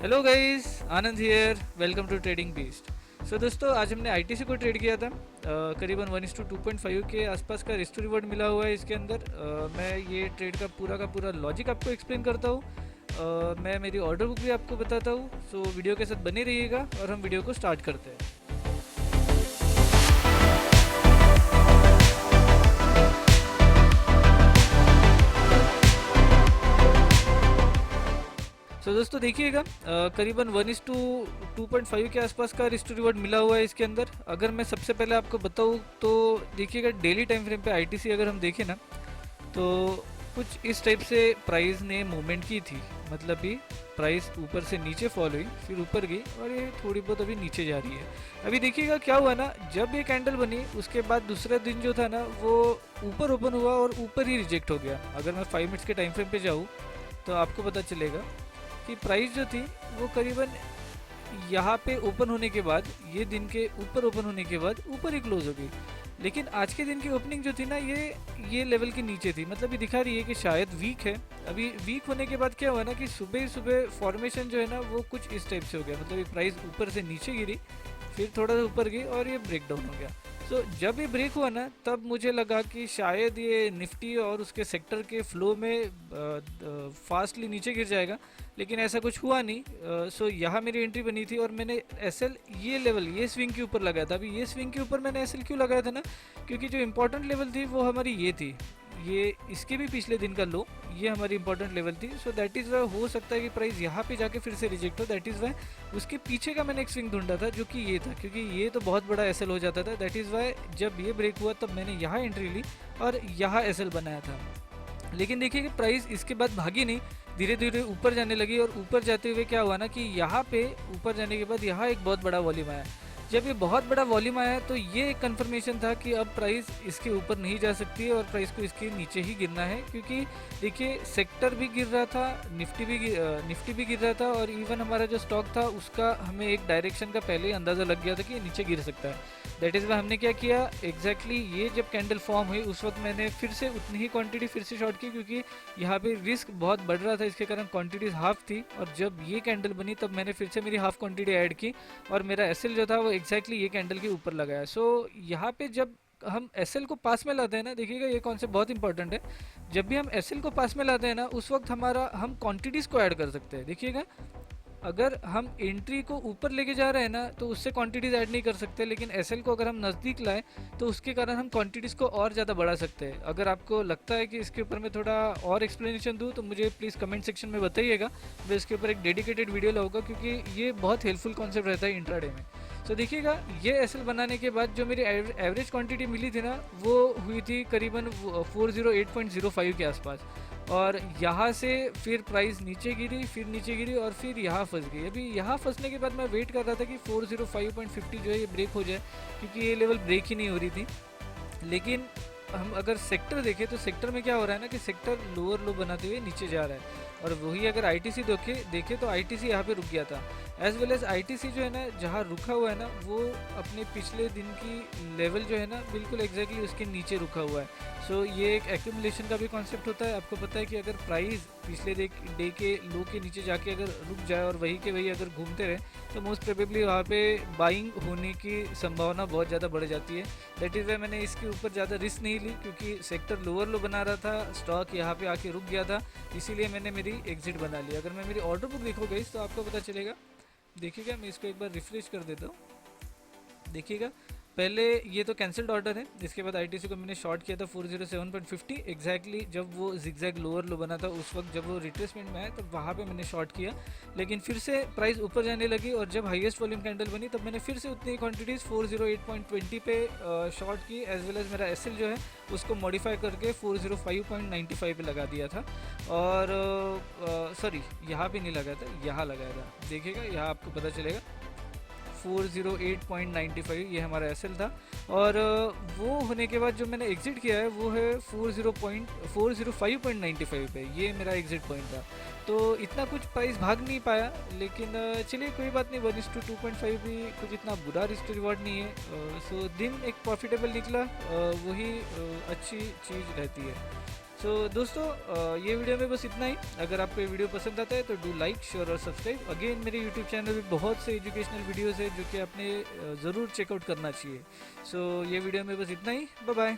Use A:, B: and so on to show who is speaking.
A: Hello guys, Anand here. Welcome to Trading Beast. So दोस्तों, आज हमने आईटीसी को ट्रेड किया था। करीबन 1:2.5 के आसपास का रिस्क टू रिवॉर्ड मिला हुआ है इसके अंदर। मैं ये ट्रेड का पूरा लॉजिक आपको एक्सप्लेन करता हूँ। मैं मेरी ऑर्डर बुक भी आपको बताता हूँ। सो वीडियो के साथ बने रहिएगा और हम वीडियो को स्टार्ट करते हैं। सो दोस्तों देखिएगा, करीबन 1:2.5 के आसपास का रिस्ट रिवॉर्ड मिला हुआ है इसके अंदर। अगर मैं सबसे पहले आपको बताऊँ तो देखिएगा, डेली टाइम फ्रेम पे आईटीसी अगर हम देखें ना, तो कुछ इस टाइप से प्राइस ने मूवमेंट की थी। मतलब कि प्राइस ऊपर से नीचे फॉल हुई, फिर ऊपर गई और ये थोड़ी बहुत अभी नीचे जा रही है। अभी देखिएगा क्या हुआ ना, जब ये कैंडल बनी उसके बाद दूसरा दिन जो था ना, वो ऊपर ओपन हुआ और ऊपर ही रिजेक्ट हो गया। अगर मैं 5 मिनट्स के टाइम फ्रेम पे जाऊँ तो आपको पता चलेगा कि प्राइस जो थी वो करीबन यहाँ पे ओपन होने के बाद, ये दिन के ऊपर ओपन होने के बाद ऊपर ही क्लोज हो गई। लेकिन आज के दिन की ओपनिंग जो थी ना, ये लेवल के नीचे थी। मतलब ये दिखा रही है कि शायद वीक है। अभी वीक होने के बाद क्या हुआ ना कि सुबह सुबह फॉर्मेशन जो है ना वो कुछ इस टाइप से हो गया। मतलब ये प्राइस ऊपर से नीचे गिरी, फिर थोड़ा सा ऊपर गई और ये ब्रेक डाउन हो गया। तो जब ये ब्रेक हुआ ना, तब मुझे लगा कि शायद ये निफ्टी और उसके सेक्टर के फ्लो में फास्टली नीचे गिर जाएगा, लेकिन ऐसा कुछ हुआ नहीं। सो यहाँ मेरी एंट्री बनी थी और मैंने एसएल ये लेवल, ये स्विंग के ऊपर लगाया था। अभी ये स्विंग के ऊपर मैंने एसएल क्यों लगाया था ना, क्योंकि जो इंपॉर्टेंट लेवल थी वो हमारी ये थी, ये इसके भी पिछले दिन का लो, ये हमारी इंपॉर्टेंट लेवल थी। सो दैट इज़ वाई हो सकता है कि प्राइस यहाँ पे जाके फिर से रिजेक्ट हो। दैट इज़ वाई उसके पीछे का मैंने एक स्विंग ढूंढा था, जो कि ये था, क्योंकि ये तो बहुत बड़ा एसएल हो जाता था। दैट इज़ वाई जब ये ब्रेक हुआ तब मैंने यहाँ एंट्री ली और यहाँ एसएल बनाया था। लेकिन देखिए कि प्राइस इसके बाद भागी नहीं, धीरे धीरे ऊपर जाने लगी। और ऊपर जाते हुए क्या हुआ ना कि यहाँ पे ऊपर जाने के बाद यहाँ एक बहुत बड़ा वॉल्यूम आया। जब ये बहुत बड़ा वॉल्यूम आया तो ये एक कन्फर्मेशन था कि अब प्राइस इसके ऊपर नहीं जा सकती है और प्राइस को इसके नीचे ही गिरना है। क्योंकि देखिए, सेक्टर भी गिर रहा था, निफ्टी भी गिर रहा था, और इवन हमारा जो स्टॉक था उसका हमें एक डायरेक्शन का पहले ही अंदाज़ा लग गया था कि ये नीचे गिर सकता है। दैट इज़ वाई हमने क्या किया, एग्जैक्टली ये जब कैंडल फॉर्म हुई उस वक्त मैंने फिर से उतनी ही क्वांटिटी फिर से शॉर्ट की, क्योंकि यहाँ पे रिस्क बहुत बढ़ रहा था, इसके कारण क्वांटिटीज हाफ थी। और जब ये कैंडल बनी तब मैंने फिर से मेरी हाफ क्वांटिटी ऐड की और मेरा एसएल जो था वो एग्जैक्टली ये कैंडल के ऊपर लगाया। सो यहाँ पे जब हम एसएल को पास में लाते हैं ना, देखिएगा ये कॉन्सेप्ट बहुत इंपॉर्टेंट है। जब भी हम एसएल को पास में लाते हैं ना, उस वक्त हम क्वांटिटीज़ को ऐड कर सकते हैं। देखिएगा, अगर हम एंट्री को ऊपर लेके जा रहे हैं ना, तो उससे क्वांटिटीज ऐड नहीं कर सकते। लेकिन एसएल को अगर हम नज़दीक लाएं तो उसके कारण हम क्वांटिटीज़ को और ज़्यादा बढ़ा सकते हैं। अगर आपको लगता है कि इसके ऊपर मैं थोड़ा और एक्सप्लेनेशन दूं तो मुझे प्लीज़ कमेंट सेक्शन में बताइएगा। मैं इसके ऊपर एक डेडिकेटेड वीडियो लाऊंगा, क्योंकि ये बहुत हेल्पफुल कॉन्सेप्ट रहता है इंट्राडे में। सो देखिएगा, ये एसएल बनाने के बाद जो मेरी एवरेज क्वांटिटी मिली थी ना, वो हुई थी करीबन 408.05 के आसपास। और यहाँ से फिर प्राइस नीचे गिरी, फिर नीचे गिरी और फिर यहाँ फंस गई। अभी यहाँ फंसने के बाद मैं वेट कर रहा था कि 405.50 जो है ये ब्रेक हो जाए, क्योंकि ये लेवल ब्रेक ही नहीं हो रही थी। लेकिन हम अगर सेक्टर देखें तो सेक्टर में क्या हो रहा है ना कि सेक्टर लोअर लो बनाते हुए नीचे जा रहा है। और वही अगर आईटीसी देखे तो आईटीसी यहाँ पे रुक गया था। एज वेल एज आईटीसी जो है ना, जहाँ रुका हुआ है ना, वो अपने पिछले दिन की लेवल जो है ना, बिल्कुल एग्जैक्टली उसके नीचे रुका हुआ है। सो ये एक एक्यूमुलेशन का भी कॉन्सेप्ट होता है। आपको पता है कि अगर प्राइस पिछले डे के लो के नीचे जाके अगर रुक जाए और वही के वही अगर घूमते रहे, तो मोस्ट प्रोबेबली वहाँ पे बाइंग होने की संभावना बहुत ज़्यादा बढ़ जाती है। दैट इज़ वाई मैंने इसके ऊपर ज़्यादा रिस्क नहीं ली, क्योंकि सेक्टर लोअर लो बना रहा था, स्टॉक यहाँ पे आके रुक गया था, इसीलिए मैंने मेरी एग्जिट बना ली। अगर मैं मेरी ऑर्डर बुक देखोगे तो आपको पता चलेगा। देखिएगा, मैं इसको एक बार रिफ्रेश कर देता हूँ। देखिएगा, पहले ये तो कैंसिल्ड ऑर्डर है। इसके बाद आईटीसी को मैंने शॉर्ट किया था 407.50 एग्जैक्टली जब वो जिगजैग लोअर लो बना था। उस वक्त जब वो रिट्रेसमेंट में आया तब वहाँ पे मैंने शॉर्ट किया। लेकिन फिर से प्राइस ऊपर जाने लगी और जब हाईएस्ट वॉल्यूम कैंडल बनी तब मैंने फिर से उतनी क्वांटिटीज़ 408.20 पे शॉर्ट की। एज वेल एज मेरा एसएल जो है उसको मॉडिफाई करके 405.95 पे लगा दिया था। और सॉरी, यहाँ पे नहीं लगा था, यहाँ लगाया था। देखिएगा, यहाँ आपको पता चलेगा 408.95 ये हमारा एसएल था। और वो होने के बाद जो मैंने एग्जिट किया है वो है 405.95 पे, ये मेरा एग्जिट पॉइंट था। तो इतना कुछ प्राइस भाग नहीं पाया, लेकिन चलिए कोई बात नहीं। 1:2.5 भी कुछ इतना बुरा रिस्क रिवॉर्ड नहीं है। सो दिन एक प्रॉफिटेबल निकला, वही अच्छी चीज़ रहती है। दोस्तों ये वीडियो में बस इतना ही। अगर आपको ये वीडियो पसंद आता है तो डू लाइक, शेयर और सब्सक्राइब। अगेन मेरे यूट्यूब चैनल पे बहुत से एजुकेशनल वीडियोस है जो कि आपने ज़रूर चेकआउट करना चाहिए। ये वीडियो में बस इतना ही। Bye bye.